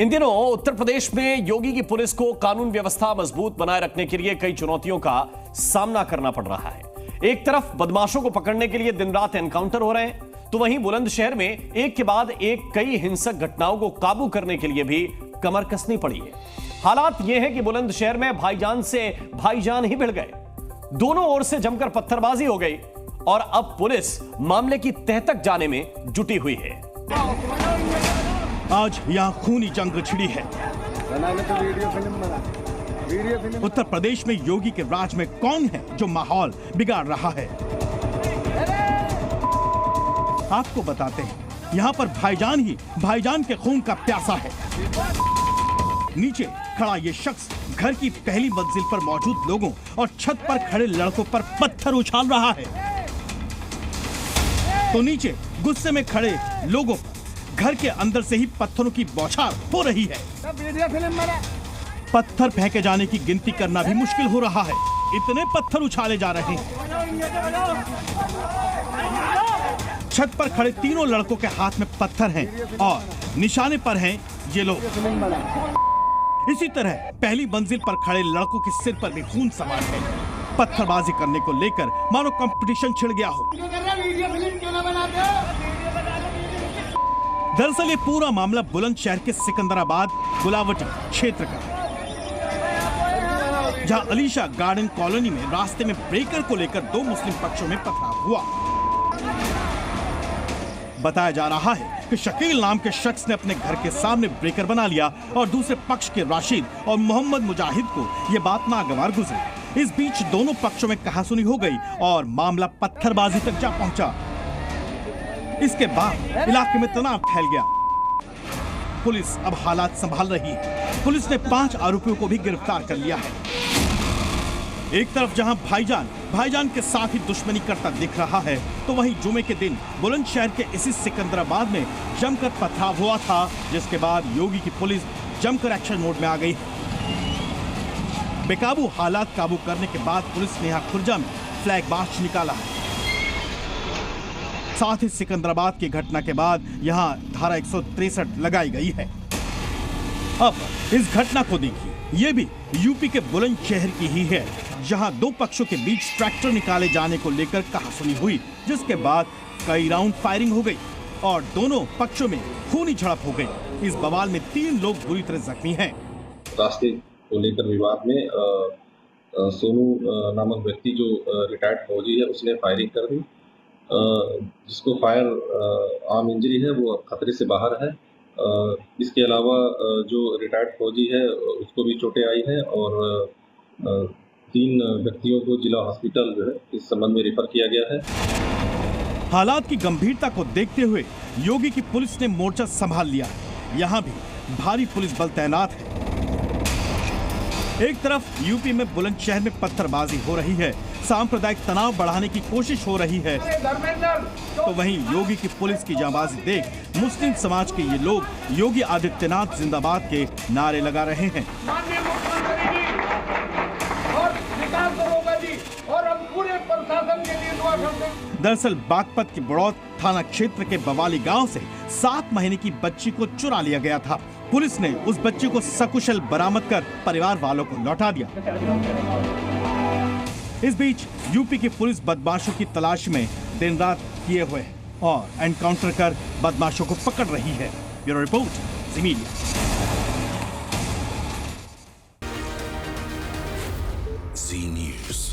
इन दिनों उत्तर प्रदेश में योगी की पुलिस को कानून व्यवस्था मजबूत बनाए रखने के लिए कई चुनौतियों का सामना करना पड़ रहा है। एक तरफ बदमाशों को पकड़ने के लिए दिन रात एनकाउंटर हो रहे हैं, तो वहीं बुलंदशहर में एक के बाद एक कई हिंसक घटनाओं को काबू करने के लिए भी कमर कसनी पड़ी है। हालात यह है कि बुलंदशहर में भाईजान से भाईजान ही भिड़ गए, दोनों ओर से जमकर पत्थरबाजी हो गई और अब पुलिस मामले की तह तक जाने में जुटी हुई है। आज यहाँ खूनी जंग छिड़ी है। उत्तर प्रदेश में योगी के राज में कौन है जो माहौल बिगाड़ रहा है, आपको बताते हैं। यहाँ पर भाईजान ही भाईजान के खून का प्यासा है। नीचे खड़ा ये शख्स घर की पहली मंजिल पर मौजूद लोगों और छत पर खड़े लड़कों पर पत्थर उछाल रहा है, तो नीचे गुस्से में खड़े लोगों पर घर के अंदर से ही पत्थरों की बौछार हो रही है। पत्थर फेंके जाने की गिनती करना भी मुश्किल हो रहा है, इतने पत्थर उछाले जा रहे हैं। छत पर खड़े तीनों लड़कों के हाथ में पत्थर हैं और निशाने पर हैं ये लोग। इसी तरह पहली मंजिल पर खड़े लड़कों के सिर पर भी खून सवार है। पत्थरबाजी करने को लेकर मानो कंपटीशन छिड़ गया हो। दरअसल ये पूरा मामला बुलंदशहर के सिकंदराबाद गुलावटी क्षेत्र का, जहां अलीशा गार्डन कॉलोनी में रास्ते में ब्रेकर को लेकर दो मुस्लिम पक्षों में पथराव हुआ। बताया जा रहा है कि शकील नाम के शख्स ने अपने घर के सामने ब्रेकर बना लिया और दूसरे पक्ष के राशिद और मोहम्मद मुजाहिद को यह बात नागवार गुजरी। इस बीच दोनों पक्षों में कहासुनी हो गई और मामला पत्थरबाजी तक जा पहुंचा। इसके बाद इलाके में तनाव फैल गया। पुलिस अब हालात संभाल रही है। पुलिस ने 5 आरोपियों को भी गिरफ्तार कर लिया है। एक तरफ जहां भाईजान के साथ ही दुश्मनी करता दिख रहा है, तो वहीं जुमे के दिन बुलंदशहर के इसी सिकंदराबाद में जमकर पथराव हुआ था, जिसके बाद योगी की पुलिस जमकर एक्शन मोड में आ गई। बेकाबू हालात काबू करने के बाद पुलिस ने यहां खुर्जा में फ्लैग मार्च निकाला है। साथ ही सिकंदराबाद की घटना के बाद यहां धारा 163 लगाई गई है। अब इस घटना को देखिए, ये भी यूपी के बुलंदशहर की ही है, जहां दो पक्षों के बीच ट्रैक्टर निकाले जाने को लेकर कहासुनी हुई, जिसके बाद कई राउंड फायरिंग हो गई और दोनों पक्षों में खूनी झड़प हो गई। इस बवाल में 3 लोग बुरी तरह जख्मी हैं। रास्ते को लेकर विवाद में सोनू नामक व्यक्ति जो रिटायर्ड फौजी है, उसने फायरिंग कर दी, जिसको फायर आर्म इंजरी है, वो खतरे से बाहर है। इसके अलावा जो रिटायर्ड फौजी है उसको भी चोटें आई हैं और 3 व्यक्तियों को जिला हॉस्पिटल जो है इस संबंध में रेफर किया गया है। हालात की गंभीरता को देखते हुए योगी की पुलिस ने मोर्चा संभाल लिया। यहाँ भी भारी पुलिस बल तैनात है। एक तरफ यूपी में बुलंदशहर में पत्थरबाजी हो रही है, सांप्रदायिक तनाव बढ़ाने की कोशिश हो रही है, तो वहीं योगी की पुलिस की जांबाजी देख मुस्लिम समाज के ये लोग योगी आदित्यनाथ जिंदाबाद के नारे लगा रहे हैं। दरअसल बागपत के बड़ौत थाना क्षेत्र के बवाली गांव से 7 महीने की बच्ची को चुरा लिया गया था। पुलिस ने उस बच्ची को सकुशल बरामद कर परिवार वालों को लौटा दिया। इस बीच यूपी की पुलिस बदमाशों की तलाश में दिन रात किए हुए है और एनकाउंटर कर बदमाशों को पकड़ रही है। ब्यूरो रिपोर्ट, जी मीडिया। जी न्यूज़।